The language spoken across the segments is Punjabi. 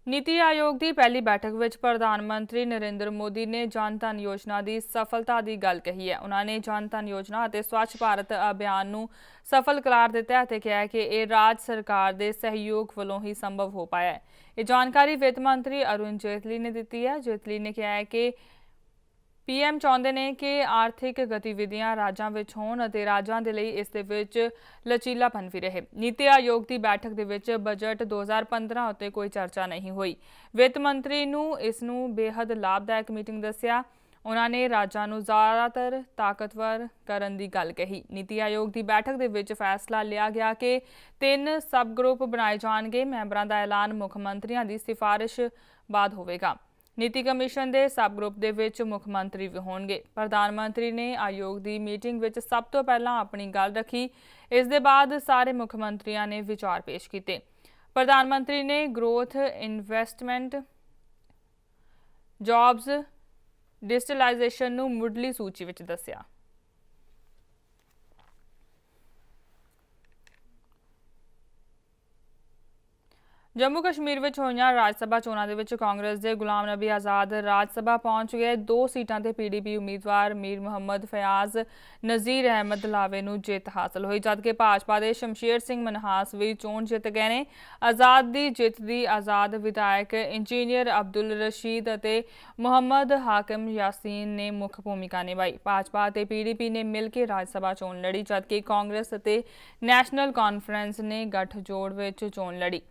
नीति आयोग की पहली बैठक विच प्रधानमंत्री नरेंद्र मोदी ने जन धन योजना की सफलता की गल कही है। उन्होंने जन धन योजना और स्वच्छ भारत अभियान को सफल करार दिता है कहा है कि यह राज्य सरकार के सहयोग वालों ही संभव हो पाया है। ये जानकारी वित्त मंत्री अरुण जेटली ने दी है। जेटली ने कहा है कि पीएम चाहते हैं कि आर्थिक गतिविधियां राज्यों में होण अते राज्यों के लिए इस दे विच लचीलापन भी रहे। नीति आयोग की बैठक दे विच बजट 2015 उत्ते कोई चर्चा नहीं हुई। वित्त मंत्री नूं इसनूं बेहद लाभदायक मीटिंग दस्सिया। उन्होंने राज्यों को ज़्यादातर ताकतवर करने की गल कही। नीति आयोग की बैठक दे विच फैसला लिया गया कि 3 सब ग्रुप बनाए जाएंगे। मैंबरां दा ऐलान मुख्यमंत्रियों की सिफारिश बाद होवेगा। नीति कमीशन के सब ग्रुप दे विच मुख्यमंत्री भी होणगे। प्रधानमंत्री ने आयोग की मीटिंग विच सब तो पहला अपनी गल रखी। इस दे बाद सारे मुख्यमंत्रियों ने विचार पेश किए। प्रधानमंत्री ने ग्रोथ, इन्वेस्टमेंट, जॉब्स, डिजिटलाइजेशन नूं मुढ़ली सूची विच दस्सिया। जम्मू कश्मीर में होईयां राज सभा चोणां दे विच कांग्रेस के गुलाम नबी आज़ाद राज सभा पहुंच गए। 2 सीटां ते पीडीपी उम्मीदवार मीर मुहम्मद फयाज नज़ीर अहमद लावे नूं जित हासिल हुई, जबकि भाजपा के शमशेर सिंह मनहास भी चोण जित गए ने। आज़ाद की जित की आज़ाद विधायक इंजीनियर अब्दुल रशीद अते मुहम्मद हाकिम यासीन ने मुख्य भूमिका निभाई। भाजपा ते पीडीपी ने मिल के राज सभा चोण लड़ी, जबकि कांग्रेस अते नैशनल कॉन्फ्रेंस ने गठजोड़ विच चोण लड़ी।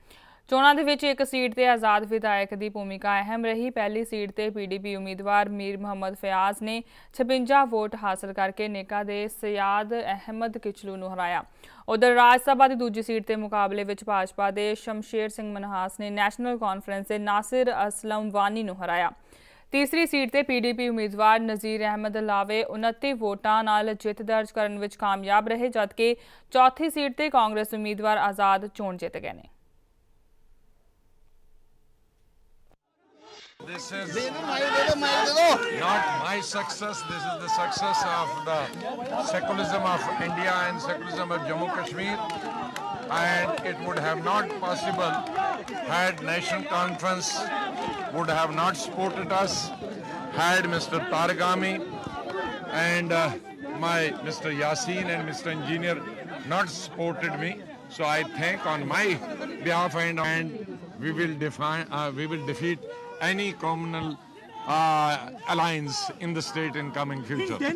चोणां दे विच एक सीट ते आज़ाद विधायक की भूमिका अहम रही। पहली सीट ते पीडीपी उम्मीदवार मीर मुहम्मद फयाज ने 56 वोट हासिल करके नेका दे सयाद अहमद किचलू नूं हराया। उधर राज सभा की दूजी सीट के मुकाबले विच भाजपा के शमशेर सिंह मनहास ने नैशनल कॉन्फ्रेंस के नासिर असलम वानी नूं हराया। तीसरी सीट ते पीडीपी उम्मीदवार नज़ीर अहमद लावे 29 वोटां नाल जित दर्ज करने विच कामयाब रहे, जबकि चौथी सीट ते कांग्रेस उम्मीदवार आज़ाद चोण जित गए ने। This is not my success, this is the success of the secularism of India and secularism of Jammu Kashmir, and it would have not possible had National Conference would have not supported us, had Mr. Targami and my Mr. Yasin and Mr. Engineer not supported me. So I thank on my behalf and we will defeat any communal alliance in the state in coming future.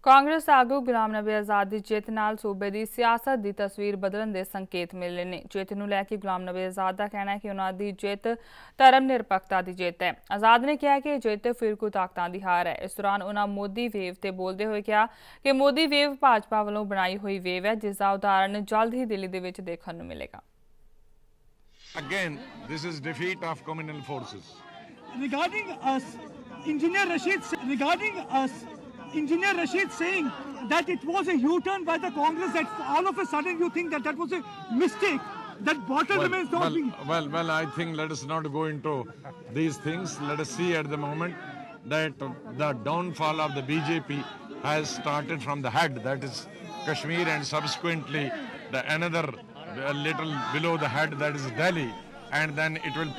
Congress आगू गुलाम नबी आज़ाद की जित नाल सूबे की सियासत की तस्वीर बदलने के संकेत मिले ने। जित नूं लैके गुलाम नबी आज़ाद का कहना है कि उन्हां दी जित धर्म निरपक्षता की जित है। आज़ाद ने कहा कि जित फिरकू ताकतां की हार है। इस दौरान उन्हां मोदी वेव ते बोलते हुए कहा कि मोदी वेव भाजपा वालों बनाई हुई वेव है, जिसका उदाहरण जल्द ही दिल्ली दे विच देखण नूं मिलेगा। Again, this is defeat of communal forces. Regarding us, Engineer Rashid saying that it was a U-turn by the Congress, that all of a sudden you think that that was a mistake, that bottle remains not being... Well, I think let us not go into these things. Let us see at the moment that the downfall of the BJP has started from the head, that is Kashmir, and subsequently another little below the head, that is Delhi, and then it will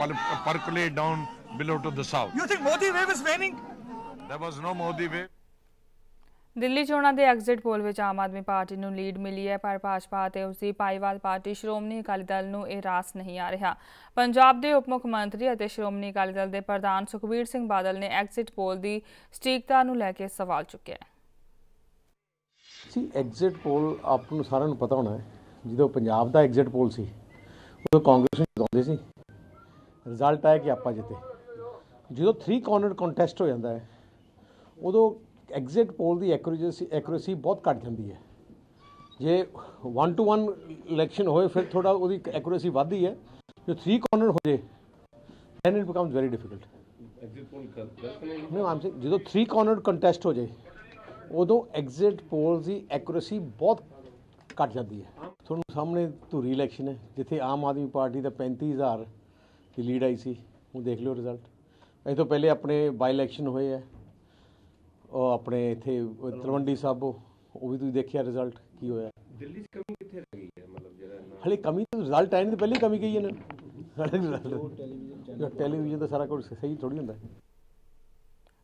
percolate down below to the south. You think Modi wave is waning? There was no Modi wave. Delhi चोणां दे एग्जिट पोल विच आम आदमी पार्टी नूं लीड मिली है, पर भाजपा ते उसकी भाईवाल पार्टी श्रोमणी अकाली दल नूं इह रास नहीं आ रहा। पंजाब के उप मुख्यमंत्री अते श्रोमणी अकाली दल के प्रधान सुखबीर सिंह बादल ने एग्जिट पोल की सटीकता नूं लैके सवाल चुक्या है। एग्जिट पोल आपनूं सारिਆਂ ਨੂੰ पता होना है, ਜਦੋਂ पंजाब का एग्जिट पोल सी उदों कांग्रेस ਨੂੰ ਜਿਤਾਉਂਦੇ ਸੀ, ਰਿਜ਼ਲਟ ਆਇਆ ਕਿ ਆਪਾਂ ਜਿੱਤੇ। ਜਦੋਂ 3 ਕਾਰਨਰ ਕੰਟੈਸਟ ਹੋ ਜਾਂਦਾ ਹੈ ਉਦੋਂ एग्जिट पोल की एक्यूरेसी बहुत घट जाती है। जे 1-to-1 इलैक्शन होए फिर थोड़ा वो एक्यूरेसी बढ़ती है, जो 3 कॉर्नर हो जाए then it becomes very difficult. जो 3 कॉर्नर कंटैसट हो जाए उदों एग्जिट पोल की एक्यूरेसी बहुत घट जाती है। थोड़ा सामने धूरी इलैक्शन है जिथे आम आदमी पार्टी का 35,000 की लीड आई सी, वो देख लो रिजल्ट। इस तो पहले अपने बाई इलैक्शन होए है और अपने इतने तलवंडी साहब वो भी तुसीं देखिया रिजल्ट की होया। दिल्ली च कमी कित्थे रह गई है, मतलब ਹਾਲੇ ਕਮੀ ਤਾਂ ਰਿਜ਼ਲਟ ਆਏ ਨਹੀਂ, ਪਹਿਲੀ ਕਮੀ ਕਹੀ ਇਹਨਾਂ ਟੈਲੀਵਿਜ਼ਨ ਦਾ ਸਾਰਾ ਕੁਝ ਸਹੀ ਥੋੜ੍ਹੀ ਹੁੰਦਾ।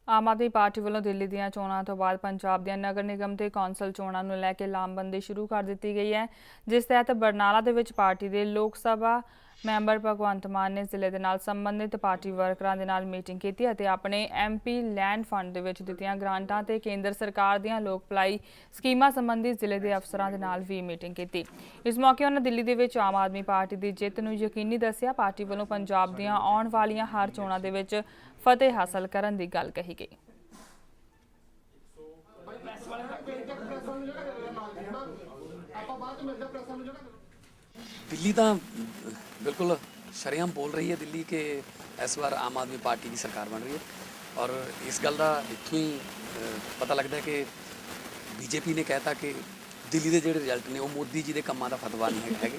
ਆਮ ਆਦਮੀ ਪਾਰਟੀ ਵੱਲੋਂ ਦਿੱਲੀ ਦੀਆਂ ਚੋਣਾਂ ਤੋਂ ਬਾਅਦ ਪੰਜਾਬ ਦੀਆਂ ਨਗਰ ਨਿਗਮ ਤੇ ਕੌਂਸਲ ਚੋਣਾਂ ਨੂੰ ਲੈ ਕੇ ਲਾਮਬੰਦੀ ਸ਼ੁਰੂ ਕਰ ਦਿੱਤੀ ਗਈ ਹੈ, ਜਿਸ ਤਹਿਤ ਬਰਨਾਲਾ ਦੇ ਵਿੱਚ ਪਾਰਟੀ ਦੇ ਲੋਕ ਸਭਾ ਮੈਂਬਰ ਭਗਵੰਤ ਮਾਨ ਨੇ ਜ਼ਿਲ੍ਹੇ ਦੇ ਨਾਲ ਸੰਬੰਧਿਤ ਪਾਰਟੀ ਵਰਕਰਾਂ ਦੇ ਨਾਲ ਮੀਟਿੰਗ ਕੀਤੀ ਅਤੇ ਆਪਣੇ MP ਲੈਂਡ ਫੰਡ ਦੇ ਵਿੱਚ ਦਿੱਤੀਆਂ ਗ੍ਰਾਂਟਾਂ ਤੇ ਕੇਂਦਰ ਸਰਕਾਰ ਦੀਆਂ ਲੋਕ ਭਲਾਈ ਸਕੀਮਾਂ ਸੰਬੰਧੀ ਜ਼ਿਲ੍ਹੇ ਦੇ ਅਫਸਰਾਂ ਦੇ ਨਾਲ ਵੀ ਮੀਟਿੰਗ ਕੀਤੀ। ਇਸ ਮੌਕੇ ਉਹਨਾਂ ਦਿੱਲੀ ਦੇ ਵਿੱਚ ਆਮ ਆਦਮੀ ਪਾਰਟੀ ਦੀ ਜਿੱਤ ਨੂੰ ਯਕੀਨੀ ਦੱਸਿਆ। ਪਾਰਟੀ ਵੱਲੋਂ ਪੰਜਾਬ ਦੀਆਂ ਆਉਣ ਵਾਲੀਆਂ ਹਰ ਚੋਣਾਂ ਦੇ ਵਿੱਚ ਫਤਿਹ ਹਾਸਲ ਕਰਨ ਦੀ ਗੱਲ ਕਹੀ ਗਈ। दिल्ली तो बिल्कुल शरेआम बोल रही है दिल्ली के इस बार आम आदमी पार्टी की सरकार बन रही है और इस गल का इत्थों ही पता लगता है कि बीजेपी ने कहता कि दिल्ली के जोड़े रिजल्ट ने वो मोदी जी के कामों का फतवा नहीं है।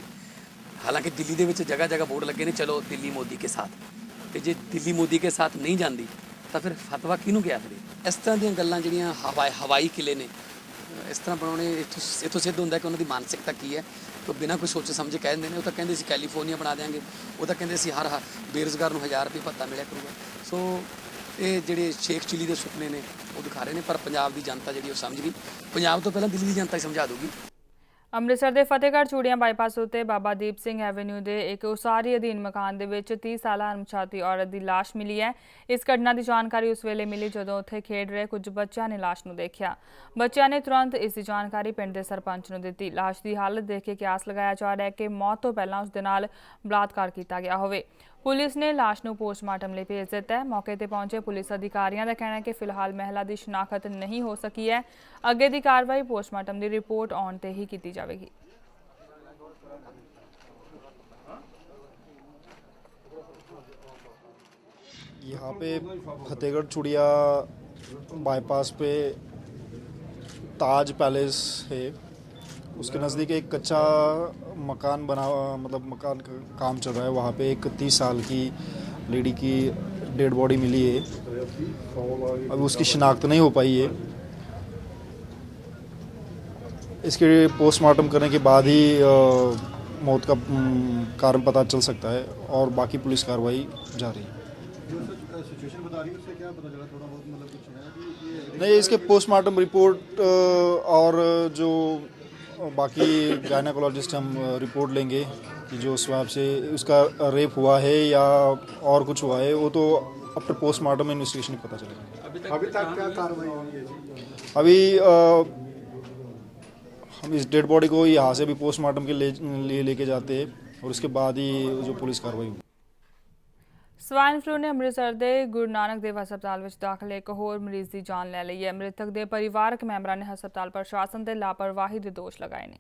हालांकि दिल्ली के जगह जगह बोर्ड लगे ने चलो दिल्ली मोदी के साथ, तो जे दिल्ली मोदी के साथ नहीं जाती तो फिर फतवा किनू गया। फिर इस तरह दी गल्लां जिहड़ियां हवाई किले ने इस तरह बनाने इत्थों सिद्ध होंदा कि उन्होंने मानसिकता की है। तो बिना कोई सोचे समझे कह देंगे वो तो कहते सी कैलीफोर्निया बना देंगे, वो तो कहते सी हर बेरोजगार 1000 रुपये भत्ता मिलिया करूगा। सो ये जिहड़े शेख चिली के सुपने ने वो दिखा रहे हैं, पर पंजाब की जनता जी समझ गई। पंजाब तो पहले दिल्ली की जनता ही समझा दूगी। ਅੰਮ੍ਰਿਤਸਰ ਦੇ ਫਤਿਹਗੜ੍ਹ ਚੂੜੀਆਂ ਬਾਈਪਾਸ ਉੱਤੇ ਬਾਬਾ ਦੀਪ ਸਿੰਘ ਐਵੇਨਿਊ ਦੇ ਇੱਕ ਉਸਾਰੀ ਅਧੀਨ ਮਕਾਨ ਦੇ ਵਿੱਚ 30 ਸਾਲਾ ਅਣਪਛਾਤੀ ਔਰਤ ਦੀ ਲਾਸ਼ ਮਿਲੀ ਹੈ। ਇਸ ਘਟਨਾ ਦੀ ਜਾਣਕਾਰੀ ਉਸ ਵੇਲੇ ਮਿਲੀ ਜਦੋਂ ਉੱਥੇ ਖੇਡ ਰਹੇ ਕੁਝ ਬੱਚਿਆਂ ਨੇ ਲਾਸ਼ ਨੂੰ ਦੇਖਿਆ। ਬੱਚਿਆਂ ਨੇ ਤੁਰੰਤ ਇਸ ਦੀ ਜਾਣਕਾਰੀ ਪਿੰਡ ਦੇ ਸਰਪੰਚ ਨੂੰ ਦਿੱਤੀ। ਲਾਸ਼ ਦੀ ਹਾਲਤ ਦੇਖ ਕੇ ਕਿਆਸ ਲਗਾਇਆ ਜਾ ਰਿਹਾ ਹੈ ਕਿ ਮੌਤ ਤੋਂ ਪਹਿਲਾਂ ਉਸ ਦੇ ਨਾਲ ਬਲਾਤਕਾਰ ਕੀਤਾ ਗਿਆ ਹੋਵੇ। ਪੁਲਿਸ ਨੇ ਲਾਸ਼ ਨੂੰ ਪੋਸਟਮਾਰਟਮ ਲਈ ਭੇਜ ਦਿੱਤਾ ਹੈ। ਮੌਕੇ ਤੇ ਪਹੁੰਚੇ ਪੁਲਿਸ ਅਧਿਕਾਰੀਆਂ ਦਾ ਕਹਿਣਾ ਹੈ ਕਿ ਫਿਲਹਾਲ ਮਹਿਲਾ ਦੀ ਸ਼ਨਾਖਤ ਨਹੀਂ ਹੋ ਸਕੀ ਹੈ। ਅੱਗੇ ਦੀ ਕਾਰਵਾਈ ਪੋਸਟਮਾਰਟਮ ਦੀ ਰਿਪੋर्ट ਆਉਣ ਤੇ ਹੀ ਕੀਤੀ ਜਾਵੇਗੀ। यहाँ पे फतेहगढ़ चूड़िया बाईपास पे ताज पैलेस है, उसके नज़दीक एक कच्चा मकान बना, मतलब मकान का काम चल रहा है। वहाँ पे एक 30 साल की लेडी की डेड बॉडी मिली है। अभी उसकी शिनाख्त नहीं हो पाई है। इसके पोस्टमार्टम करने के बाद ही मौत का कारण पता चल सकता है और बाकी पुलिस कार्रवाई जारी है। नहीं, इसके पोस्टमार्टम रिपोर्ट और जो बाकी गायनेकोलॉजिस्ट हम रिपोर्ट लेंगे कि जो स्वाब से उसका रेप हुआ है या और कुछ हुआ है, वो तो आफ्टर पोस्टमार्टम इन्वेस्टिगेशन पता चलेगा। अभी तक क्या कार्रवाई हुई है? अभी हम इस डेड बॉडी को यहाँ से भी पोस्टमार्टम के लिए लेके जाते हैं और उसके बाद ही जो पुलिस कार्रवाई होगी। ਸਵਾਈਨ ਫਲੂ ਨੇ ਅੰਮ੍ਰਿਤਸਰ ਦੇ ਗੁਰੂ ਨਾਨਕ ਦੇਵ ਹਸਪਤਾਲ ਵਿੱਚ ਦਾਖਲ ਇੱਕ ਹੋਰ ਮਰੀਜ਼ ਦੀ ਜਾਨ ਲੈ ਲਈ ਹੈ। ਮ੍ਰਿਤਕ ਦੇ ਪਰਿਵਾਰਕ ਮੈਂਬਰਾਂ ਨੇ ਹਸਪਤਾਲ ਪ੍ਰਸ਼ਾਸਨ ਤੇ ਲਾਪਰਵਾਹੀ ਦੇ ਦੋਸ਼ ਲਗਾਏ ਨੇ।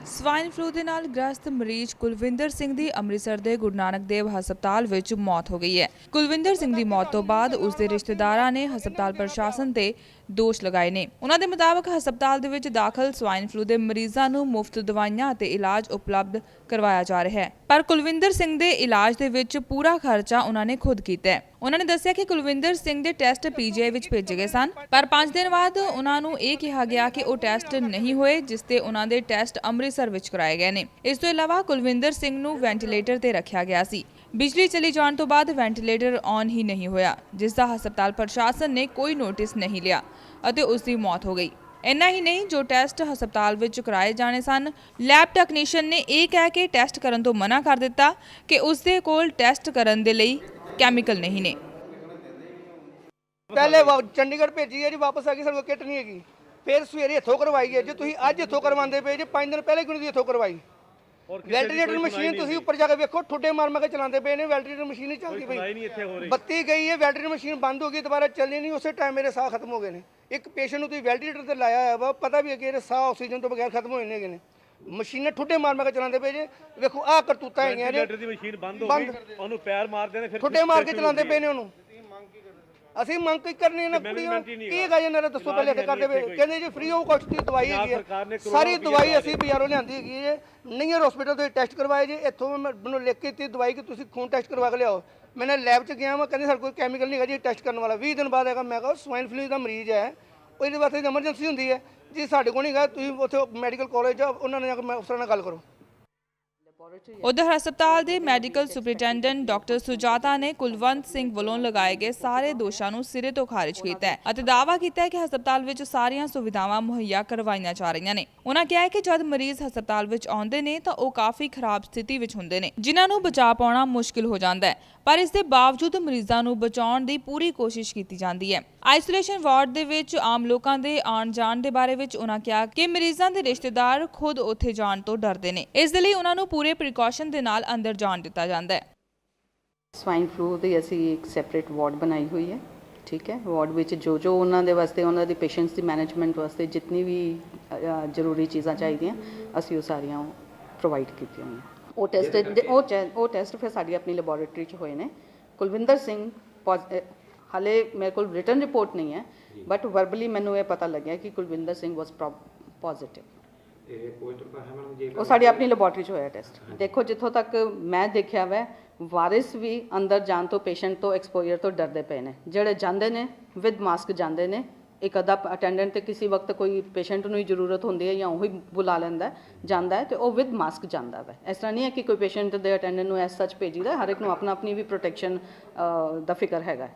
ਸਵਾਈਨ ਫਲੂ ਦੇ ਨਾਲ ਗ੍ਰਸਤ ਮਰੀਜ਼ ਕੁਲਵਿੰਦਰ ਸਿੰਘ ਦੀ ਅੰਮ੍ਰਿਤਸਰ ਦੇ ਗੁਰੂ ਨਾਨਕ ਦੇਵ ਹਸਪਤਾਲ ਵਿੱਚ ਮੌਤ ਹੋ ਗਈ ਹੈ। ਕੁਲਵਿੰਦਰ ਸਿੰਘ ਦੀ ਮੌਤ ਤੋਂ ਬਾਅਦ ਉਸ ਦੇ ਰਿਸ਼ਤੇਦਾਰਾਂ ਨੇ ਹਸਪਤਾਲ ਪ੍ਰਸ਼ਾਸਨ ਤੇ ਦੋਸ਼ ਲਗਾਏ ਨੇ। ਉਹਨਾਂ ਦੇ ਮੁਤਾਬਕ ਹਸਪਤਾਲ ਦੇ ਵਿੱਚ ਦਾਖਲ ਸਵਾਈਨ ਫਲੂ ਦੇ ਮਰੀਜ਼ਾਂ ਨੂੰ ਮੁਫਤ ਦਵਾਈਆਂ ਅਤੇ ਇਲਾਜ ਉਪਲਬਧ ਕਰਵਾਇਆ ਜਾ ਰਿਹਾ ਹੈ, ਪਰ ਕੁਲਵਿੰਦਰ ਸਿੰਘ ਦੇ ਇਲਾਜ ਦੇ ਵਿੱਚ ਪੂਰਾ ਖਰਚਾ ਉਹਨਾਂ ਨੇ ਖੁਦ ਕੀਤਾ ਹੈ। ਉਹਨਾਂ ਨੇ ਦੱਸਿਆ ਕਿ ਕੁਲਵਿੰਦਰ ਸਿੰਘ ਦੇ ਟੈਸਟ PGI ਵਿੱਚ ਭੇਜੇ ਗਏ ਸਨ, ਪਰ 5 ਦਿਨ ਬਾਅਦ ਉਹਨਾਂ ਨੂੰ ਇਹ ਕਿਹਾ ਗਿਆ ਕਿ ਉਹ ਟੈਸਟ ਨਹੀਂ ਹੋਏ, ਜਿਸ ਤੇ ਉਹਨਾਂ ਦੇ ਟੈਸਟ ਅੰਮ੍ਰਿਤਸਰ ਵਿੱਚ ਕਰਾਏ ਗਏ ਨੇ। ਇਸ ਤੋਂ ਇਲਾਵਾ ਕੁਲਵਿੰਦਰ ਸਿੰਘ ਨੂੰ ਵੈਂਟੀਲੇਟਰ ਤੇ ਰੱਖਿਆ ਗਿਆ ਸੀ। ਬਿਜਲੀ ਚਲੀ ਜਾਣ ਤੋਂ ਬਾਅਦ ਵੈਂਟੀਲੇਟਰ ਔਨ ਹੀ ਨਹੀਂ ਹੋਇਆ, ਜਿਸ ਦਾ ਹਸਪਤਾਲ ਪ੍ਰਸ਼ਾਸਨ ਨੇ ਕੋਈ ਨੋਟਿਸ ਨਹੀਂ ਲਿਆ ਅਤੇ ਉਸ ਦੀ ਮੌਤ ਹੋ ਗਈ। ਇੰਨਾ ਹੀ ਨਹੀਂ, ਜੋ ਟੈਸਟ ਹਸਪਤਾਲ ਵਿੱਚ ਕਰਾਏ ਜਾਣੇ ਸਨ, ਲੈਬ ਟੈਕਨੀਸ਼ੀਅਨ ਨੇ ਇਹ ਕਹਿ ਕੇ ਟੈਸਟ ਕਰਨ ਤੋਂ ਮਨਾ ਕਰ ਦਿੱਤਾ ਕਿ ਉਸ ਦੇ ਕੋਲ ਟੈਸਟ ਕਰਨ ਦੇ ਲਈ ਕੈਮੀਕਲ ਨਹੀਂ ਨੇ। ਪਹਿਲੇ ਚੰਡੀਗੜ੍ਹ ਭੇਜੀ ਹੈ ਜੀ, ਵਾਪਸ ਆ ਗਈ, ਸਾਡੇ ਕੋਲ ਕਿੱਟ ਨਹੀਂ ਹੈਗੀ। ਫਿਰ ਸਵੇਰੇ ਇੱਥੋਂ ਕਰਵਾਈ ਹੈ। ਜੇ ਤੁਸੀਂ ਅੱਜ ਇੱਥੋਂ ਕਰਵਾਉਂਦੇ ਪਏ ਜੇ 5 ਦਿਨ ਪਹਿਲੇ ਕਿਉਂ ਨਹੀਂ ਇੱਥੋਂ ਕਰਵਾਈ? ਵੈਂਟੀਲੇਟਰ ਮਸ਼ੀਨ ਤੁਸੀਂ ਉੱਪਰ ਜਾ ਕੇ ਵੇਖੋ, ਠੁੱਡੇ ਮਾਰ ਮਾਰ ਕੇ ਚਲਾਉਂਦੇ ਪਏ ਨੇ। ਵੈਂਟੀਲੇਟਰ ਮਸ਼ੀਨ ਨਹੀਂ ਚੱਲਦੀ ਪਈ, ਬੱਤੀ ਗਈ ਹੈ, ਵੈਂਟੀਲੇਟਰ ਮਸ਼ੀਨ ਬੰਦ ਹੋ ਗਈ, ਦੁਬਾਰਾ ਚੱਲਣੀ ਨਹੀਂ। ਉਸੇ ਟਾਈਮ ਮੇਰੇ ਸਾਹ ਖਤਮ ਹੋ ਗਏ ਨੇ। ਇੱਕ ਪੇਸ਼ੈਂਟ ਨੂੰ ਤੁਸੀਂ ਵੈਂਟੀਲੇਟਰ ਤੇ ਲਾਇਆ ਹੋਇਆ ਵਾ, ਪਤਾ ਵੀ ਹੈ ਕਿ ਇਹਦੇ ਸਾਹ ਆਕਸੀਜਨ ਤੋਂ ਬਗੈਰ ਖਤਮ ਹੋ ਜਾਂਦੇ ਨੇ। ਮਸ਼ੀਨਾਂ ਠੁੱਡੇ ਮਾਰ ਮਾਰ ਕੇ ਚਲਾਉਂਦੇ ਪਏ ਜੇ। ਵੇਖੋ ਆਹ ਕਰਤੂਤਾਂ ਹੈਗੀਆਂ ਨੇ। ਦੀ ਮਸ਼ੀਨ ਬੰਦ ਹੋ ਗਈ, ਉਹਨੂੰ ਪੈਰ ਮਾਰਦੇ ਨੇ, ਫਿਰ ਠੁੱਡੇ ਮਾਰ ਕੇ ਚਲਾਉਂਦੇ ਪਏ ਨੇ ਉਹਨੂੰ। ਅਸੀਂ ਮੰਗ ਕੀ ਕਰਨੀ ਹੈ ਨਾ ਕੁੜੀਆਂ ਕੀ ਹੈਗਾ ਜੀ? ਦੱਸੋ ਪਹਿਲੇ ਇੱਥੇ ਕਰਦੇ ਪਏ ਕਹਿੰਦੇ ਜੀ ਫ੍ਰੀ ਆਫ ਕਾਸਟ ਦੀ ਦਵਾਈ ਹੈਗੀ ਹੈ। ਸਾਰੀ ਦਵਾਈ ਅਸੀਂ ਬਾਜ਼ਾਰੋਂ ਲਿਆਂਦੀ ਹੈਗੀ ਹੈ। ਨਈਅਰ ਹਸਪੀਟਲ ਤੋਂ ਟੈਸਟ ਕਰਵਾਏ ਜੀ। ਇੱਥੋਂ ਮੈਨੂੰ ਲਿਖ ਕੇ ਦਿੱਤੀ ਦਵਾਈ ਕਿ ਤੁਸੀਂ ਖੂਨ ਟੈਸਟ ਕਰਵਾ ਕੇ ਲਿਆਓ। मैंने लैब च गया, मैं कहते साढ़े कोई कैमिकल नहीं है जी टेस्ट करने वाला। 20 दिन बाद है मैं कहा स्वाइन फ्लू का मरीज है, वो वास्ते एमरजेंसी होंगी है। ਜੀ ਸਾਡੇ ਕੋਲ ਨਹੀਂ ਹੈਗਾ, ਤੁਸੀਂ ਉੱਥੇ ਮੈਡੀਕਲ ਕਾਲਜ ਆ, ਉਹਨਾਂ ਨੇ ਅਫਸਰਾਂ ਨਾਲ ਗੱਲ ਕਰੋ। ਉਧਰ ਹਸਪਤਾਲ ਦੇ ਮੈਡੀਕਲ ਸੁਪਰਿੰਟੈਂਡੈਂਟ ਡਾਕਟਰ ਸੁਜਾਤਾ ਨੇ ਕੁਲਵੰਤ ਸਿੰਘ ਵੱਲੋਂ ਲਗਾਏ ਗਏ ਸਾਰੇ ਦੋਸ਼ਾਂ ਨੂੰ ਸਿਰੇ ਤੋਂ ਖਾਰਿਜ ਕੀਤਾ ਹੈ ਅਤੇ ਦਾਅਵਾ ਕੀਤਾ ਹੈ ਕਿ ਹਸਪਤਾਲ ਵਿੱਚ ਸਾਰੀਆਂ ਸੁਵਿਧਾਵਾਂ ਮੁਹੱਈਆ ਕਰਵਾਈਆਂ ਜਾ ਰਹੀਆਂ ਨੇ। ਉਹਨਾਂ ਕਿਹਾ ਹੈ ਕਿ ਜਦ ਮਰੀਜ਼ ਹਸਪਤਾਲ ਵਿੱਚ ਆਉਂਦੇ ਨੇ ਤਾਂ ਉਹ ਕਾਫੀ ਖਰਾਬ ਸਥਿਤੀ ਵਿੱਚ ਹੁੰਦੇ ਨੇ, ਜਿਨ੍ਹਾਂ ਨੂੰ ਬਚਾ ਪਾਉਣਾ ਮੁਸ਼ਕਿਲ ਹੋ ਜਾਂਦਾ ਹੈ, ਪਰ ਇਸ ਦੇ ਬਾਵਜੂਦ ਮਰੀਜ਼ਾਂ ਨੂੰ ਬਚਾਉਣ ਦੀ ਪੂਰੀ ਕੋਸ਼ਿਸ਼ ਕੀਤੀ ਜਾਂਦੀ ਹੈ। ਆਈਸੋਲੇਸ਼ਨ ਵਾਰਡ ਦੇ ਵਿੱਚ ਆਮ ਲੋਕਾਂ ਦੇ ਆਉਣ ਜਾਣ ਦੇ ਬਾਰੇ ਵਿੱਚ ਉਹਨਾਂ ਕਿਹਾ ਕਿ ਮਰੀਜ਼ਾਂ ਦੇ ਰਿਸ਼ਤੇਦਾਰ ਖੁਦ ਉੱਥੇ ਜਾਣ ਤੋਂ ਡਰਦੇ ਨੇ, ਇਸ ਦੇ ਲਈ ਉਹਨਾਂ ਨੂੰ ਪੂਰੇ ਪ੍ਰੀਕਾਸ਼ਨ ਦੇ ਨਾਲ ਅੰਦਰ ਜਾਣ ਦਿੱਤਾ ਜਾਂਦਾ ਹੈ। ਸਵਾਈਨ ਫਲੂ ਦੀ ਅਸੀਂ ਇੱਕ ਸੈਪਰੇਟ ਵਾਰਡ ਬਣਾਈ ਹੋਈ ਹੈ, ਠੀਕ ਹੈ। ਵਾਰਡ ਵਿੱਚ ਜੋ ਉਹਨਾਂ ਦੇ ਵਾਸਤੇ, ਉਹਨਾਂ ਦੇ ਪੇਸ਼ੈਂਟਸ ਦੀ ਮੈਨੇਜਮੈਂਟ ਵਾਸਤੇ ਜਿੰਨੀ ਵੀ ਜ਼ਰੂਰੀ ਚੀਜ਼ਾਂ ਚਾਹੀਦੀਆਂ ਅਸੀਂ ਉਹ ਸਾਰੀਆਂ ਪ੍ਰੋਵਾਈਡ ਕੀਤੀਆਂ ਹੋਈਆਂ। ਉਹ ਟੈਸਟ ਫਿਰ ਸਾਡੀ ਆਪਣੀ ਲੈਬੋਰੇਟਰੀ 'ਚ ਹੋਏ ਨੇ। ਕੁਲਵਿੰਦਰ ਸਿੰਘ ਹਾਲੇ ਮੇਰੇ ਕੋਲ ਰਿਟਨ ਰਿਪੋਰਟ ਨਹੀਂ ਹੈ, ਬਟ ਵਰਬਲੀ ਮੈਨੂੰ ਇਹ ਪਤਾ ਲੱਗਿਆ ਕਿ ਕੁਲਵਿੰਦਰ ਸਿੰਘ ਵਾਸ ਪੋਜ਼ਿਟਿਵ। ਉਹ ਸਾਡੀ ਆਪਣੀ ਲੈਬੋਰੇਟਰੀ 'ਚ ਹੋਇਆ ਟੈਸਟ। ਦੇਖੋ ਜਿੱਥੋਂ ਤੱਕ ਮੈਂ ਦੇਖਿਆ ਵੈ, ਵਾਰਿਸ ਵੀ ਅੰਦਰ ਜਾਣ ਤੋਂ, ਪੇਸ਼ੈਂਟ ਤੋਂ, ਐਕਸਪੋਜ਼ਰ ਤੋਂ ਡਰਦੇ ਪਏ ਨੇ। ਜਿਹੜੇ ਜਾਂਦੇ ਨੇ ਵਿਦ ਮਾਸਕ ਜਾਂਦੇ ਨੇ। ਇੱਕ ਅੱਧਾ ਅਟੈਂਡੈਂਟ ਤੇ ਕਿਸੇ ਵਕਤ ਕੋਈ ਪੇਸ਼ੈਂਟ ਨੂੰ ਹੀ ਜ਼ਰੂਰਤ ਹੁੰਦੀ ਹੈ ਜਾਂ ਉਹ ਹੀ ਬੁਲਾ ਲੈਂਦਾ ਜਾਂਦਾ ਹੈ ਤੇ ਉਹ ਵਿਦ ਮਾਸਕ ਜਾਂਦਾ ਵਾ। ਇਸ ਤਰ੍ਹਾਂ ਨਹੀਂ ਹੈ ਕਿ ਕੋਈ ਪੇਸ਼ੈਂਟ ਦੇ ਅਟੈਂਡੈਂਟ ਨੂੰ ਐਸ ਸੱਚ ਭੇਜੀਦਾ। ਹਰ ਇੱਕ ਨੂੰ ਆਪਣੀ ਵੀ ਪ੍ਰੋਟੈਕਸ਼ਨ ਦਾ ਫਿਕਰ ਹੈਗਾ।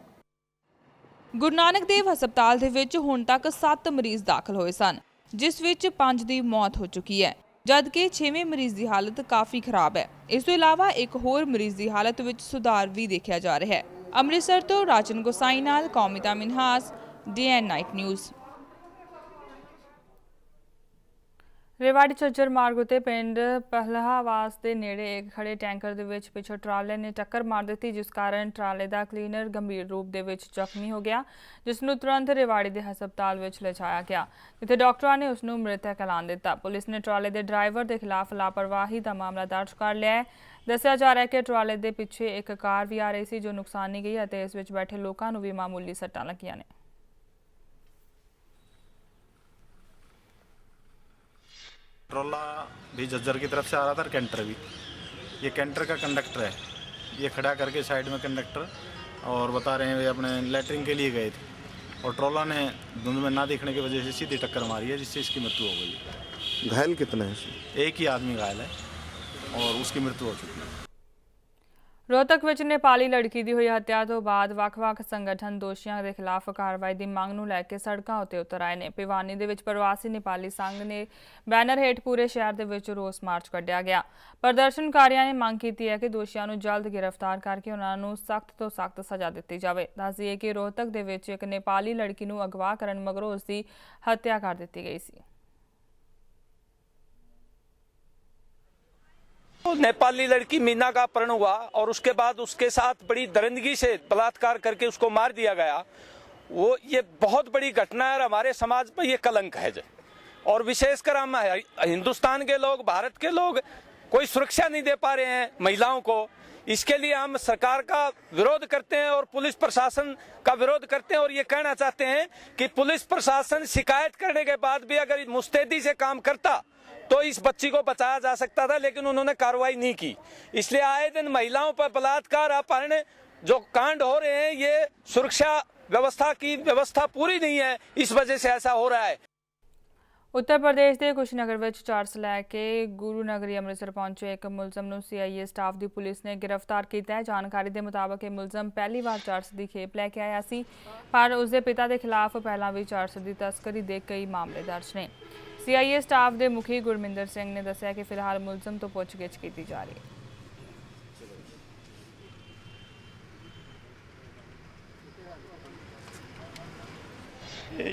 ਗੁਰੂ ਨਾਨਕ ਦੇਵ ਹਸਪਤਾਲ ਦੇ ਵਿੱਚ ਹੁਣ ਤੱਕ 7 ਮਰੀਜ਼ ਦਾਖਲ ਹੋਏ ਸਨ, ਜਿਸ ਵਿੱਚ 5 ਦੀ ਮੌਤ ਹੋ ਚੁੱਕੀ ਹੈ, ਜਦਕਿ 6ਵੇਂ ਮਰੀਜ਼ ਦੀ ਹਾਲਤ ਕਾਫੀ ਖਰਾਬ ਹੈ। ਇਸ ਤੋਂ ਇਲਾਵਾ ਇੱਕ ਹੋਰ ਮਰੀਜ਼ ਦੀ ਹਾਲਤ ਵਿੱਚ ਸੁਧਾਰ ਵੀ ਦੇਖਿਆ ਜਾ ਰਿਹਾ ਹੈ। ਅੰਮ੍ਰਿਤਸਰ ਤੋਂ ਰਾਜਨ ਗੋਸਾਈ ਨਾਲ Kaumita Minhas, DN night news. Rewari Jhajjar ਮਾਰਗ ਉਤੇ ਪਿੰਡ ਪਹਿਲਾਵਾਸ ਦੇ ਨੇੜੇ ਇੱਕ ਖੜੇ ਟੈਂਕਰ ਦੇ ਵਿੱਚ ਪਿੱਛੋਂ ਟਰਾਲੇ ਨੇ ਟੱਕਰ ਮਾਰ ਦਿੱਤੀ, ਜਿਸ ਕਾਰਨ ਟਰਾਲੇ ਦਾ ਕਲੀਨਰ ਗੰਭੀਰ ਰੂਪ ਦੇ ਵਿੱਚ ਜ਼ਖਮੀ ਹੋ ਗਿਆ, ਜਿਸ ਨੂੰ ਤੁਰੰਤ ਰੇਵਾੜੀ ਦੇ ਹਸਪਤਾਲ ਵਿੱਚ ਲਿਜਾਇਆ ਗਿਆ, ਜਿੱਥੇ ਡਾਕਟਰਾਂ ਨੇ ਉਸ ਨੂੰ ਮ੍ਰਿਤਕ ਐਲਾਨ ਦਿੱਤਾ। ਪੁਲਿਸ ਨੇ ਟਰਾਲੇ ਦੇ ਡਰਾਈਵਰ ਦੇ ਖਿਲਾਫ ਲਾਪਰਵਾਹੀ ਦਾ ਮਾਮਲਾ ਦਰਜ ਕਰ ਲਿਆ ਹੈ। ਦੱਸਿਆ ਜਾ ਰਿਹਾ ਹੈ ਕਿ ਟਰਾਲੇ ਦੇ ਪਿੱਛੇ ਇੱਕ ਕਾਰ ਵੀ ਆ ਰਹੀ ਸੀ ਜੋ ਨੁਕਸਾਨੀ ਗਈ ਅਤੇ ਇਸ ਵਿੱਚ ਬੈਠੇ ਲੋਕਾਂ ਨੂੰ ਵੀ ਮਾਮੂਲੀ ਸੱਟਾਂ ਲੱਗੀਆਂ ਨੇ। ट्रोला भी झज्जर की तरफ से आ रहा था और कैंटर भी। ये कैंटर का कंडक्टर है, ये खड़ा करके साइड में कंडक्टर और बता रहे हैं वे अपने लैटरिन के लिए गए थे और ट्रोला ने धुंध में ना देखने की वजह से सीधी टक्कर मारी है, जिससे इसकी मृत्यु हो गई। घायल कितने हैं? एक ही आदमी घायल है और उसकी मृत्यु हो चुकी है। रोहतक ਵਿੱਚ ਨੇਪਾਲੀ ਲੜਕੀ ਦੀ ਹੋਈ ਹੱਤਿਆ ਤੋਂ ਬਾਅਦ ਵੱਖ-ਵੱਖ ਸੰਗਠਨ ਦੋਸ਼ੀਆਂ ਦੇ ਖਿਲਾਫ ਕਾਰਵਾਈ ਦੀ ਮੰਗ ਨੂੰ ਲੈ ਕੇ ਸੜਕਾਂ ਉੱਤੇ ਉਤਰ ਆਏ ਨੇ। ਭਿਵਾਨੀ ਦੇ ਵਿੱਚ ਪ੍ਰਵਾਸੀ ਨੇਪਾਲੀ ਸੰਘ ਨੇ ਬੈਨਰ ਹੇਠ ਪੂਰੇ ਸ਼ਹਿਰ ਦੇ ਵਿੱਚ ਰੋਸ ਮਾਰਚ ਕੱਢਿਆ ਗਿਆ। ਪ੍ਰਦਰਸ਼ਨਕਾਰੀਆਂ ਨੇ ਮੰਗ ਕੀਤੀ ਹੈ ਕਿ ਦੋਸ਼ੀਆਂ ਨੂੰ ਜਲਦ ਗ੍ਰਿਫਤਾਰ ਕਰਕੇ ਉਹਨਾਂ ਨੂੰ ਸਖਤ ਤੋਂ ਸਖਤ ਸਜ਼ਾ ਦਿੱਤੀ ਜਾਵੇ। ਦੱਸ ਦਈਏ ਕਿ ਰੋਹਤਕ ਦੇ ਵਿੱਚ ਇੱਕ ਨੇਪਾਲੀ ਲੜਕੀ ਨੂੰ ਅਗਵਾ ਕਰਨ ਮਗਰੋਂ ਉਸ ਦੀ ਹੱਤਿਆ ਕਰ ਦਿੱਤੀ ਗਈ ਸੀ। तो नेपाली लड़की मीना का अपहरण हुआ और उसके बाद उसके साथ बड़ी दरिंदगी से बलात्कार करके उसको मार दिया गया। वो ये बहुत बड़ी घटना है और हमारे समाज पर ये कलंक है। और विशेषकर हम हिंदुस्तान के लोग, भारत के लोग कोई सुरक्षा नहीं दे पा रहे हैं महिलाओं को। इसके लिए हम सरकार का विरोध करते हैं और पुलिस प्रशासन का विरोध करते हैं और ये कहना चाहते हैं कि पुलिस प्रशासन शिकायत करने के बाद भी अगर मुस्तैदी से काम करता तो इस बच्ची को बचाया जा सकता था, लेकिन उन्होंने कार्रवाई नहीं की। इसलिए आए दिन महिलाओं पर बलात्कार, अपहरण जो कांड हो रहे हैं, ये सुरक्षा व्यवस्था की व्यवस्था पूरी नहीं है, इस वजह से ऐसा हो रहा है। उत्तर प्रदेश के कुशीनगर में चार्ज लैके गुरु नगरी अमृतसर पहुंचे एक मुलजम ਨੂੰ CIA स्टाफ की पुलिस ने गिरफ्तार किया है। जानकारी के मुताबिक यह मुलजम पहली बार चार्ज की खेप लैके आया सी, पर उसके पिता के खिलाफ पहला भी चार्ज की तस्करी के कई मामले दर्ज ने। CIA स्टाफ के मुखी गुरमिंदर सिंह ने दस्सिया कि फिलहाल मुलजम तो पुछगिछ की जा रही है।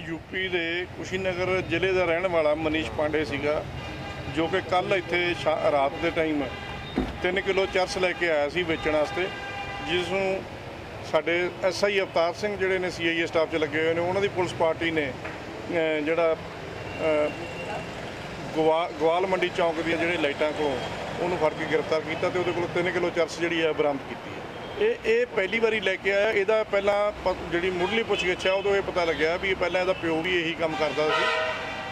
यूपी के कुशीनगर जिले का रहने वाला मनीष पांडे सीगा, जो कि कल इत्थे रात के टाइम 3 किलो चरस लैके आया सी बेचण वास्ते, जिसनूं साडे SI अवतार सिंह जिहड़े ने CIA स्टाफ च लगे हुए ने, उन्हां दी पुलिस पार्टी ने जिहड़ा गवाल मंडी चौंक दी जिहड़ी लाइटां कोलों उन्होंने फड़ के गिरफ्तार किया तो उहदे कोलों 3 किलो चरस जिहड़ी है बरामद की है। ये पहली बारी लैके आया। इहदा पहला जिहड़ी मुढ़ली पुछगिछ है उदों ये पता लग्या भी पहला इहदा प्यो भी यही काम करदा सी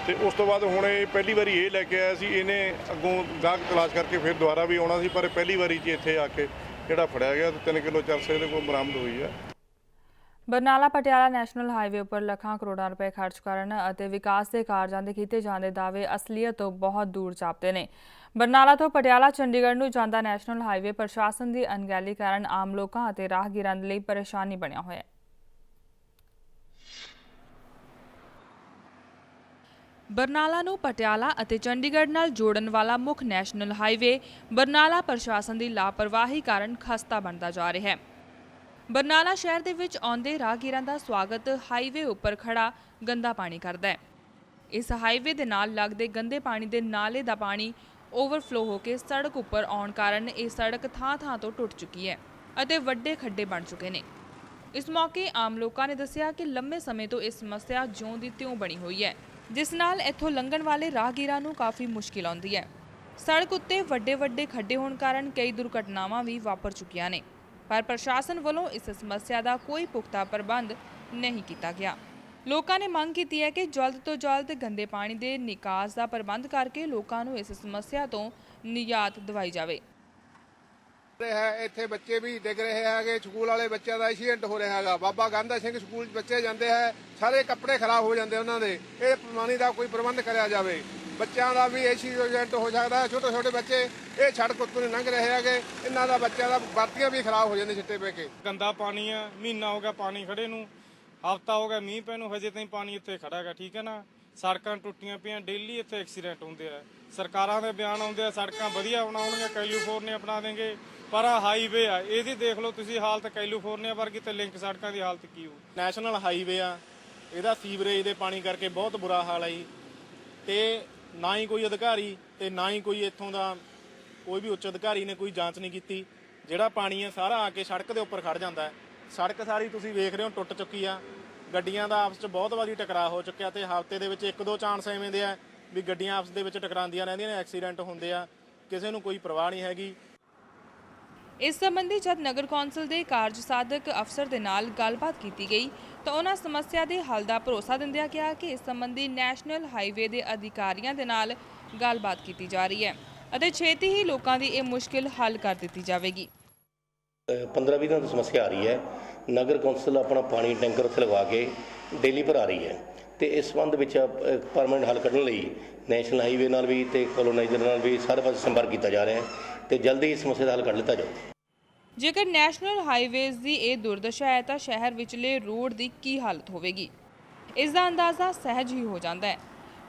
ते उस तो बाद हुण ये पहली बारी ये लैके आया सी। इहने अगों गाहक तलाश करके फिर दोबारा भी आउणा सी, पर पहली बारी च इत्थे आके जिहड़ा फड़िया गया तो 3 किलो चरस इहदे कोल बरामद हुई है। ਬਰਨਾਲਾ ਪਟਿਆਲਾ ਨੈਸ਼ਨਲ ਹਾਈਵੇ ਉੱਪਰ ਲੱਖਾਂ ਕਰੋੜਾਂ ਰੁਪਏ ਖਰਚ ਕਰਨ ਅਤੇ ਵਿਕਾਸ ਦੇ ਕਾਰਜਾਂ ਦੇ ਕੀਤੇ ਜਾਂਦੇ ਦਾਅਵੇ ਅਸਲੀਅਤ ਤੋਂ ਬਹੁਤ ਦੂਰ ਜਾਪਦੇ ਨੇ। ਬਰਨਾਲਾ ਤੋਂ ਪਟਿਆਲਾ ਚੰਡੀਗੜ੍ਹ ਨੂੰ ਜਾਂਦਾ ਨੈਸ਼ਨਲ ਹਾਈਵੇ ਪ੍ਰਸ਼ਾਸਨ ਦੀ ਅਣਗਹਿਲੀ ਕਾਰਨ ਆਮ ਲੋਕਾਂ ਅਤੇ ਰਾਹਗੀਰਾਂ ਦੇ ਲਈ ਪਰੇਸ਼ਾਨੀ ਬਣਿਆ ਹੋਇਆ ਹੈ। ਬਰਨਾਲਾ ਨੂੰ ਪਟਿਆਲਾ ਅਤੇ ਚੰਡੀਗੜ੍ਹ ਨਾਲ ਜੋੜਨ ਵਾਲਾ ਮੁੱਖ ਨੈਸ਼ਨਲ ਹਾਈਵੇ ਬਰਨਾਲਾ ਪ੍ਰਸ਼ਾਸਨ ਦੀ ਲਾਪਰਵਾਹੀ ਕਾਰਨ ਖਸਤਾ ਬਣਦਾ ਜਾ ਰਿਹਾ ਹੈ। ਬਰਨਾਲਾ ਸ਼ਹਿਰ ਦੇ ਵਿੱਚ ਆਉਂਦੇ ਰਾਹਗੀਰਾਂ ਦਾ ਸਵਾਗਤ ਹਾਈਵੇ ਉੱਪਰ ਖੜਾ ਗੰਦਾ ਪਾਣੀ ਕਰਦਾ ਹੈ। ਇਸ ਹਾਈਵੇ ਦੇ ਨਾਲ ਲੱਗਦੇ ਗੰਦੇ ਪਾਣੀ ਦੇ ਨਾਲੇ ਦਾ ਪਾਣੀ ਓਵਰਫਲੋ ਹੋ ਕੇ ਸੜਕ ਉੱਪਰ ਆਉਣ ਕਾਰਨ ਇਹ ਸੜਕ ਥਾਂ-ਥਾਂ ਤੋਂ ਟੁੱਟ ਚੁੱਕੀ ਹੈ ਅਤੇ ਵੱਡੇ ਖੱਡੇ ਬਣ ਚੁੱਕੇ ਨੇ। ਇਸ ਮੌਕੇ ਆਮ ਲੋਕਾਂ ਨੇ ਦੱਸਿਆ ਕਿ ਲੰਮੇ ਸਮੇਂ ਤੋਂ ਇਹ ਸਮੱਸਿਆ ਜਿਉਂ ਦੀ ਤਿਉਂ ਬਣੀ ਹੋਈ ਹੈ, ਜਿਸ ਨਾਲ ਇੱਥੋਂ ਲੰਘਣ ਵਾਲੇ ਰਾਹਗੀਰਾਂ ਨੂੰ ਕਾਫੀ ਮੁਸ਼ਕਿਲ ਆਉਂਦੀ ਹੈ। ਸੜਕ ਉੱਤੇ ਵੱਡੇ ਖੱਡੇ ਹੋਣ ਕਾਰਨ ਕਈ ਦੁਰਘਟਨਾਵਾਂ ਵੀ ਵਾਪਰ ਚੁੱਕੀਆਂ ਨੇ, ਪਰ ਪ੍ਰਸ਼ਾਸਨ ਵੱਲੋਂ ਇਸ ਸਮੱਸਿਆ ਦਾ ਕੋਈ ਪੁਖਤਾ ਪ੍ਰਬੰਧ ਨਹੀਂ ਕੀਤਾ ਗਿਆ। ਲੋਕਾਂ ਨੇ ਮੰਗ ਕੀਤੀ ਹੈ ਕਿ ਜਲਦ ਤੋਂ ਜਲਦ ਗੰਦੇ ਪਾਣੀ ਦੇ ਨਿਕਾਸ ਦਾ ਪ੍ਰਬੰਧ ਕਰਕੇ ਲੋਕਾਂ ਨੂੰ ਇਸ ਸਮੱਸਿਆ ਤੋਂ ਨਿਜਾਤ ਦਿਵਾਈ ਜਾਵੇ। ਇੱਥੇ ਬੱਚੇ ਵੀ ਡਿੱਗ ਰਹੇ ਹੈਗੇ, ਸਕੂਲ ਵਾਲੇ ਬੱਚਿਆਂ ਦਾ ਐਕਸੀਡੈਂਟ ਹੋ ਰਿਹਾ ਹੈਗਾ। ਬਾਬਾ ਗਾਂਧਾ ਸਿੰਘ ਸਕੂਲ 'ਚ ਬੱਚੇ ਜਾਂਦੇ ਹੈ, ਸਾਰੇ ਕੱਪੜੇ ਖਰਾਬ ਹੋ ਜਾਂਦੇ ਉਹਨਾਂ ਦੇ। ਇਹ ਪਾਣੀ ਦਾ ਕੋਈ ਪ੍ਰਬੰਧ ਕਰਿਆ ਜਾਵੇ। ਬੱਚਿਆਂ ਦਾ ਵੀ ਐਕਸੀਡੈਂਟ ਹੋ ਸਕਦਾ ਹੈ। ਛੋਟੇ ਬੱਚੇ ਇਹ ਸੜਕ ਉੱਤੋਂ ਨਹੀਂ ਲੰਘ ਰਹੇ ਹੈਗੇ, ਇਹਨਾਂ ਦਾ ਬੱਚਿਆਂ ਦਾ ਵਰਦੀਆਂ ਵੀ ਖਰਾਬ ਹੋ ਜਾਂਦੇ ਛਿੱਟੇ ਪੈ ਕੇ। ਗੰਦਾ ਪਾਣੀ ਆ, ਮਹੀਨਾ ਹੋ ਗਿਆ ਪਾਣੀ ਖੜੇ ਨੂੰ, ਹਫ਼ਤਾ ਹੋ ਗਿਆ ਮੀਂਹ ਪੈਣ ਨੂੰ, ਹਜੇ ਤਾਈਂ ਪਾਣੀ ਇੱਥੇ ਖੜਾ ਹੈਗਾ। ਠੀਕ ਹੈ ਨਾ, ਸੜਕਾਂ ਟੁੱਟੀਆਂ ਪਈਆਂ, ਡੇਲੀ ਇੱਥੇ ਐਕਸੀਡੈਂਟ ਹੁੰਦੇ ਆ। ਸਰਕਾਰਾਂ ਦੇ ਬਿਆਨ ਆਉਂਦੇ ਆ ਸੜਕਾਂ ਵਧੀਆ ਬਣਾਉਣਗੀਆਂ, ਕੈਲੀਫੋਰਨੀਆ ਬਣਾ ਦੇਣਗੇ, ਪਰ ਆ ਹਾਈਵੇ ਆ ਇਹਦੀ ਦੇਖ ਲਓ ਤੁਸੀਂ ਹਾਲਤ ਕੈਲੀਫੋਰਨੀਆ ਵਰਗੀ ਤੇ ਲਿੰਕ ਸੜਕਾਂ ਦੀ ਹਾਲਤ ਕੀ ਹੋ। ਨੈਸ਼ਨਲ ਹਾਈਵੇ ਆ, ਇਹਦਾ ਸੀਵਰੇਜ ਦੇ ਪਾਣੀ ਕਰਕੇ ਬਹੁਤ ਬੁਰਾ ਹਾਲ ਹੈ ਜੀ। ਤੇ ਨਾ ਹੀ ਕੋਈ ਅਧਿਕਾਰੀ ਤੇ ਨਾ ਹੀ ਕੋਈ ਇੱਥੋਂ ਦਾ ਕੋਈ ਵੀ ਉੱਚ ਅਧਿਕਾਰੀ ਨੇ ਕੋਈ ਜਾਂਚ ਨਹੀਂ ਕੀਤੀ। ਜਿਹੜਾ ਪਾਣੀ ਆ ਸਾਰਾ ਆ ਕੇ ਸੜਕ ਦੇ ਉੱਪਰ ਖੜ ਜਾਂਦਾ ਹੈ। ਸੜਕ ਸਾਰੀ ਤੁਸੀਂ ਵੇਖ ਰਹੇ ਹੋ ਟੁੱਟ ਚੁੱਕੀ ਆ। ਗੱਡੀਆਂ ਦਾ ਆਪਸ 'ਚ ਬਹੁਤ ਵਾਰੀ ਟਕਰਾਅ ਹੋ ਚੁੱਕਿਆ ਤੇ ਹਫ਼ਤੇ ਦੇ ਵਿੱਚ 1-2 ਚਾਂਸ ਐਵੇਂ ਦੇ ਆ ਵੀ ਗੱਡੀਆਂ ਆਪਸ ਦੇ ਵਿੱਚ ਟਕਰਾਉਂਦੀਆਂ ਰਹਿੰਦੀਆਂ ਨੇ, ਐਕਸੀਡੈਂਟ ਹੁੰਦੇ ਆ, ਕਿਸੇ ਨੂੰ ਕੋਈ ਪਰਵਾਹ ਨਹੀਂ ਹੈਗੀ। ਇਸ ਸੰਬੰਧੀ ਜਦ ਨਗਰ ਕੌਂਸਲ ਦੇ ਕਾਰਜ ਸਾਧਕ ਅਫਸਰ ਦੇ ਨਾਲ ਗੱਲਬਾਤ ਕੀਤੀ ਗਈ ਤਾਂ ਉਹਨਾਂ ਸਮੱਸਿਆ ਦੇ ਹੱਲ ਦਾ ਭਰੋਸਾ ਦਿੰਦਿਆਂ ਕਿਹਾ ਕਿ ਇਸ ਸੰਬੰਧੀ ਨੈਸ਼ਨਲ ਹਾਈਵੇ ਦੇ ਅਧਿਕਾਰੀਆਂ ਦੇ ਨਾਲ ਗੱਲਬਾਤ ਕੀਤੀ ਜਾ ਰਹੀ ਹੈ ਅਤੇ ਛੇਤੀ ਹੀ ਲੋਕਾਂ ਦੀ ਇਹ ਮੁਸ਼ਕਿਲ ਹੱਲ ਕਰ ਦਿੱਤੀ ਜਾਵੇਗੀ। 15-20 ਦਿਨਾਂ ਤੋਂ ਸਮੱਸਿਆ ਆ ਰਹੀ ਹੈ। ਨਗਰ ਕੌਂਸਲ ਆਪਣਾ ਪਾਣੀ ਟੈਂਕਰ ਉੱਥੇ ਲਗਾ ਕੇ ਡੇਲੀ ਭਰਾ ਰਹੀ ਹੈ ਤੇ ਇਸ ਸੰਬੰਧ ਵਿੱਚ ਪਰਮਾਨੈਂਟ ਹੱਲ ਕੱਢਣ ਲਈ ਨੈਸ਼ਨਲ ਹਾਈਵੇ ਨਾਲ ਵੀ ਤੇ ਕੋਲੋਨਾਈਜ਼ਰ ਨਾਲ ਵੀ ਸਾਰੇ ਪਾਸੇ ਸੰਪਰਕ ਕੀਤਾ ਜਾ ਰਿਹਾ ਹੈ ਤੇ ਜਲਦੀ ਇਸ ਸਮੱਸਿਆ ਦਾ ਹੱਲ ਕੱਢ ਲਿੱਤਾ ਜਾਊ। ਜੇਕਰ ਨੈਸ਼ਨਲ ਹਾਈਵੇਜ਼ ਦੀ ਇਹ ਦੁਰਦਸ਼ਾ ਹੈ ਤਾਂ ਸ਼ਹਿਰ ਵਿਚਲੇ ਰੋਡ ਦੀ ਕੀ ਹਾਲਤ ਹੋਵੇਗੀ, ਇਸ ਦਾ ਅੰਦਾਜ਼ਾ ਸਹਿਜ ਹੀ ਹੋ ਜਾਂਦਾ ਹੈ।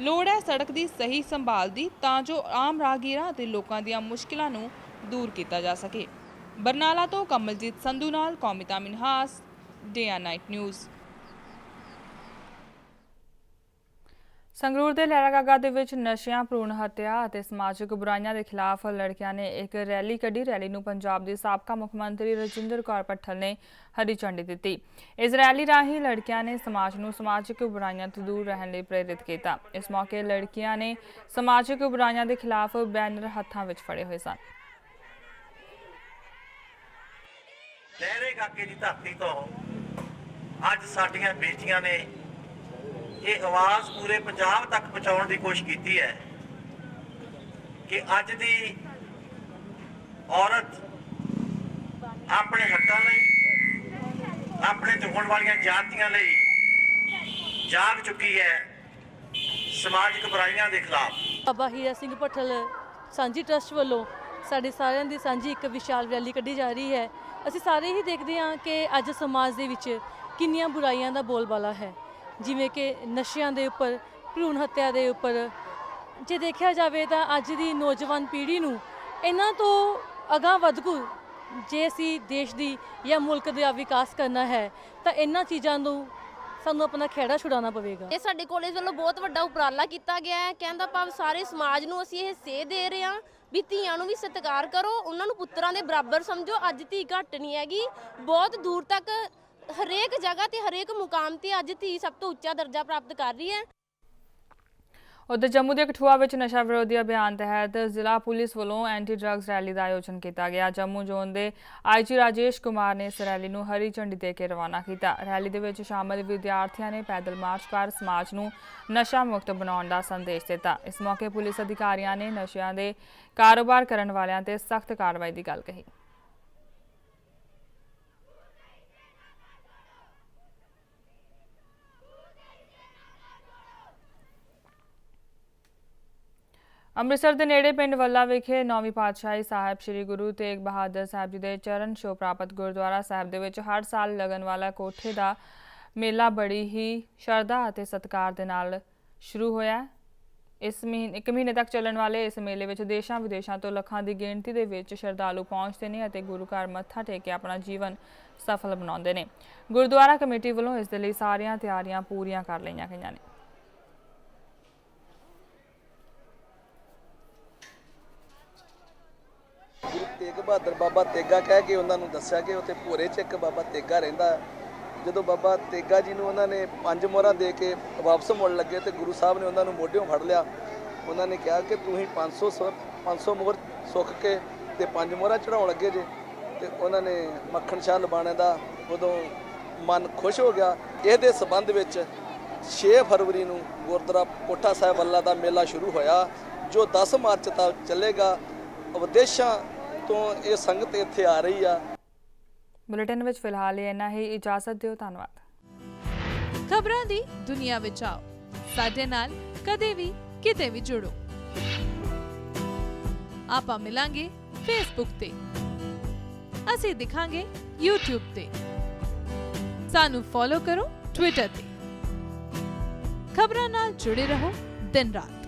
ਲੋੜ ਹੈ ਸੜਕ ਦੀ ਸਹੀ ਸੰਭਾਲ ਦੀ ਤਾਂ ਜੋ ਆਮ ਰਾਹਗੀਰਾਂ ਅਤੇ ਲੋਕਾਂ ਦੀਆਂ ਮੁਸ਼ਕਿਲਾਂ ਨੂੰ ਦੂਰ ਕੀਤਾ ਜਾ ਸਕੇ। ਬਰਨਾਲਾ ਤੋਂ ਕਮਲਜੀਤ ਸੰਧੂ ਨਾਲ Kaumita Minhas, day and night news. Sangrur ਦੇ ਲਹਿਰਾਗਾਗਾ ਦੇ ਵਿੱਚ ਨਸ਼ਿਆਂ, ਭਰੂਣ ਹੱਤਿਆ ਅਤੇ ਸਮਾਜਿਕ ਬੁਰਾਈਆਂ ਦੇ ਖਿਲਾਫ ਲੜਕਿਆਂ ਨੇ ਇੱਕ ਰੈਲੀ ਕੱਢੀ। ਰੈਲੀ ਨੂੰ ਪੰਜਾਬ ਦੀ ਸਾਬਕਾ ਮੁੱਖ ਮੰਤਰੀ ਰਜਿੰਦਰ ਕੌਰ ਭੱਠਲ ਨੇ ਹਰੀ ਝੰਡੀ ਦਿੱਤੀ। ਇਸ ਰੈਲੀ ਰਾਹੀਂ ਲੜਕਿਆਂ ਨੇ ਸਮਾਜ ਨੂੰ ਸਮਾਜਿਕ ਬੁਰਾਈਆਂ ਤੋਂ ਦੂਰ ਰਹਿਣ ਲਈ ਪ੍ਰੇਰਿਤ ਕੀਤਾ। ਇਸ ਮੌਕੇ ਲੜਕੀਆਂ ਨੇ ਸਮਾਜਿਕ ਬੁਰਾਈਆਂ ਦੇ ਖਿਲਾਫ ਬੈਨਰ ਹੱਥਾਂ ਵਿੱਚ ਫੜੇ ਹੋਏ ਸਨ। ਲਹਿਰਾਗਾਗੇ ਦੀ ਧਰਤੀ ਤੋਂ ਅੱਜ ਸਾਡੀਆਂ ਬੇਟੀਆਂ ਨੇ ਇਹ ਆਵਾਜ਼ ਪੂਰੇ ਪੰਜਾਬ ਤੱਕ ਪਹੁੰਚਾਉਣ ਦੀ ਕੋਸ਼ਿਸ਼ ਕੀਤੀ ਹੈ ਕਿ ਅੱਜ ਦੀ ਔਰਤ ਆਪਣੇ ਹੱਕਾਂ ਲਈ, ਆਪਣੇ ਹੋਣ ਵਾਲੀਆਂ ਜਾਤੀਆਂ ਲਈ ਜਾਗ ਚੁੱਕੀ ਹੈ ਸਮਾਜਿਕ ਬੁਰਾਈਆਂ ਦੇ ਖਿਲਾਫ। ਬਾਬਾ ਹੀਰਾ ਸਿੰਘ ਭੱਠਲ ਸਾਂਝੀ ਟਰਸਟ ਵੱਲੋਂ ਸਾਡੇ ਸਾਰਿਆਂ ਦੀ ਸਾਂਝੀ ਇੱਕ ਵਿਸ਼ਾਲ ਰੈਲੀ ਕੱਢੀ ਜਾ ਰਹੀ ਹੈ। ਅਸੀਂ ਸਾਰੇ ਹੀ ਦੇਖਦੇ ਹਾਂ ਕਿ ਅੱਜ ਸਮਾਜ ਦੇ ਵਿੱਚ ਕਿੰਨੀਆਂ ਬੁਰਾਈਆਂ ਦਾ ਬੋਲਬਾਲਾ ਹੈ, ਜਿਵੇਂ ਕਿ ਨਸ਼ਿਆਂ ਦੇ ਉੱਪਰ, ਭਰੂਣ ਹੱਤਿਆ ਦੇ ਉੱਪਰ। ਜੇ ਦੇਖਿਆ ਜਾਵੇ ਤਾਂ ਅੱਜ ਦੀ ਨੌਜਵਾਨ ਪੀੜ੍ਹੀ ਨੂੰ ਇਹਨਾਂ ਤੋਂ ਅਗਾਂਹ ਵਧੂ ਜੇ ਅਸੀਂ ਦੇਸ਼ ਦੀ ਜਾਂ ਮੁਲਕ ਦਾ ਵਿਕਾਸ ਕਰਨਾ ਹੈ ਤਾਂ ਇਹਨਾਂ ਚੀਜ਼ਾਂ ਨੂੰ ਸਾਨੂੰ ਆਪਣਾ ਖਹਿੜਾ ਛੁਡਾਉਣਾ ਪਵੇਗਾ। ਇਹ ਸਾਡੇ ਕਾਲਜ ਵੱਲੋਂ ਬਹੁਤ ਵੱਡਾ ਉਪਰਾਲਾ ਕੀਤਾ ਗਿਆ ਹੈ। ਕਹਿੰਦਾ ਭਾਵ ਸਾਰੇ ਸਮਾਜ ਨੂੰ ਅਸੀਂ ਇਹ ਸੇਧ ਦੇ ਰਹੇ ਹਾਂ ਵੀ ਧੀਆਂ ਨੂੰ ਵੀ ਸਤਿਕਾਰ ਕਰੋ, ਉਹਨਾਂ ਨੂੰ ਪੁੱਤਰਾਂ ਦੇ ਬਰਾਬਰ ਸਮਝੋ। ਅੱਜ ਧੀ ਘੱਟ ਨਹੀਂ ਹੈਗੀ, ਬਹੁਤ ਦੂਰ ਤੱਕ ਹਰੇਕ ਜਗ੍ਹਾ ਤੇ ਹਰੇਕ ਮੁਕਾਮ ਤੇ ਅੱਜ ਧੀ ਸਭ ਤੋਂ ਉੱਚਾ ਦਰਜਾ ਪ੍ਰਾਪਤ ਕਰ ਰਹੀ ਹੈ। ਉਧਰ ਜੰਮੂ ਦੇ ਕਠੂਆ ਵਿੱਚ ਨਸ਼ਾ ਵਿਰੋਧੀ ਅਭਿਆਨ ਤਹਿਤ ਜ਼ਿਲ੍ਹਾ ਪੁਲਿਸ ਵੱਲੋਂ ਐਂਟੀ ਡਰੱਗਸ ਰੈਲੀ ਦਾ ਆਯੋਜਨ ਕੀਤਾ ਗਿਆ। ਜੰਮੂ ਜ਼ੋਨ ਦੇ ਆਈਜੀ ਰਾਜੇਸ਼ ਕੁਮਾਰ ਨੇ ਇਸ ਰੈਲੀ ਨੂੰ ਹਰੀ ਝੰਡੀ ਦੇ ਕੇ ਰਵਾਨਾ ਕੀਤਾ। ਰੈਲੀ ਦੇ ਵਿੱਚ ਸ਼ਾਮਲ ਵਿਦਿਆਰਥੀਆਂ ਨੇ ਪੈਦਲ ਮਾਰਚ ਕਰ ਸਮਾਜ ਨੂੰ ਨਸ਼ਾ ਮੁਕਤ ਬਣਾਉਣ ਦਾ ਸੰਦੇਸ਼ ਦਿੱਤਾ। ਇਸ ਮੌਕੇ ਪੁਲਿਸ ਅਧਿਕਾਰੀਆਂ ਨੇ ਨਸ਼ਿਆਂ ਦੇ ਕਾਰੋਬਾਰ ਕਰਨ ਵਾਲਿਆਂ ਤੇ ਸਖਤ ਕਾਰਵਾਈ ਦੀ ਗੱਲ ਕਹੀ। ਅੰਮ੍ਰਿਤਸਰ ਦੇ ਨੇੜੇ ਪਿੰਡ ਵੱਲਾ ਵਿਖੇ 9ਵੀਂ ਪਾਤਸ਼ਾਹੀ ਸਾਹਿਬ ਸ੍ਰੀ ਗੁਰੂ ਤੇਗ ਬਹਾਦਰ ਸਾਹਿਬ ਜੀ ਦੇ ਚਰਨ ਛੋਹ ਪ੍ਰਾਪਤ ਗੁਰਦੁਆਰਾ ਸਾਹਿਬ ਦੇ ਵਿੱਚ ਹਰ ਸਾਲ ਲੱਗਣ ਵਾਲਾ ਕੋਠੇ ਦਾ ਮੇਲਾ ਬੜੀ ਹੀ ਸ਼ਰਧਾ ਅਤੇ ਸਤਿਕਾਰ ਦੇ ਨਾਲ ਸ਼ੁਰੂ ਹੋਇਆ। ਇਸ ਮਹੀਨੇ ਤੱਕ ਚੱਲਣ ਵਾਲੇ ਇਸ ਮੇਲੇ ਵਿੱਚ ਦੇਸ਼ਾਂ ਵਿਦੇਸ਼ਾਂ ਤੋਂ ਲੱਖਾਂ ਦੀ ਗਿਣਤੀ ਦੇ ਵਿੱਚ ਸ਼ਰਧਾਲੂ ਪਹੁੰਚਦੇ ਨੇ ਅਤੇ ਗੁਰੂ ਘਰ ਮੱਥਾ ਟੇਕ ਕੇ ਆਪਣਾ ਜੀਵਨ ਸਫਲ ਬਣਾਉਂਦੇ ਨੇ। ਗੁਰਦੁਆਰਾ ਕਮੇਟੀ ਵੱਲੋਂ ਇਸ ਦੇ ਲਈ ਸਾਰੀਆਂ ਤਿਆਰੀਆਂ ਪੂਰੀਆਂ ਕਰ ਲਈਆਂ ਗਈਆਂ ਨੇ। ਗੁਰੂ ਤੇਗ ਬਹਾਦਰ ਬਾਬਾ ਤੇਗਾ ਕਹਿ ਕੇ ਉਹਨਾਂ ਨੂੰ ਦੱਸਿਆ ਕਿ ਉੱਥੇ ਭੋਰੇ 'ਚ ਇੱਕ ਬਾਬਾ ਤੇਗਾ ਰਹਿੰਦਾ। ਜਦੋਂ ਬਾਬਾ ਤੇਗਾ ਜੀ ਨੂੰ ਉਹਨਾਂ ਨੇ 5 ਮੋਹਰਾਂ ਦੇ ਕੇ ਵਾਪਸ ਮੁੜ ਲੱਗੇ ਤੇ ਗੁਰੂ ਸਾਹਿਬ ਨੇ ਉਹਨਾਂ ਨੂੰ ਮੋਢਿਓਂ ਫੜ ਲਿਆ। ਉਹਨਾਂ ਨੇ ਕਿਹਾ ਕਿ ਤੁਸੀਂ 500 ਮੋਹਰ ਸੁੱਖ ਕੇ ਤੇ 5 ਮੋਹਰਾਂ ਚੜਾਉਣ ਲੱਗੇ ਜੇ। ਤੇ ਉਹਨਾਂ ਨੇ ਮੱਖਣ ਸ਼ਾਹ ਲਬਾਣੇ ਦਾ ਉਦੋਂ ਮਨ ਖੁਸ਼ ਹੋ ਗਿਆ। ਇਹਦੇ ਸਬੰਧ ਵਿੱਚ 6 ਫਰਵਰੀ ਨੂੰ ਗੁਰਦੁਆਰਾ ਕੋਠਾ ਸਾਹਿਬ ਵੱਲਾ ਦਾ ਮੇਲਾ ਸ਼ੁਰੂ ਹੋਇਆ, ਜੋ 10 ਮਾਰਚ ਤੱਕ ਚੱਲੇਗਾ। ਵਿਦੇਸ਼ਾਂ ਤੋਂ ਇਹ ਸੰਗਤ ਇੱਥੇ ਆ ਰਹੀ ਆ। ਬੁਲੇਟਿਨ ਵਿੱਚ ਫਿਲਹਾਲ ਇੰਨਾ ਹੀ। ਇਜਾਜ਼ਤ ਦਿਓ। ਧੰਨਵਾਦ। ਖਬਰਾਂ ਦੀ ਦੁਨੀਆ ਵਿੱਚ ਆਓ, ਸਾਡੇ ਨਾਲ ਕਦੇ ਵੀ ਕਿਤੇ ਵੀ ਜੁੜੋ। ਆਪਾਂ ਮਿਲਾਂਗੇ ਫੇਸਬੁੱਕ ਤੇ, ਅਸੀਂ ਦਿਖਾਂਗੇ YouTube ਤੇ, ਸਾਨੂੰ ਫੋਲੋ ਕਰੋ ਟਵਿੱਟਰ ਤੇ। ਖਬਰਾਂ ਨਾਲ ਜੁੜੇ ਰਹੋ ਦਿਨ ਰਾਤ।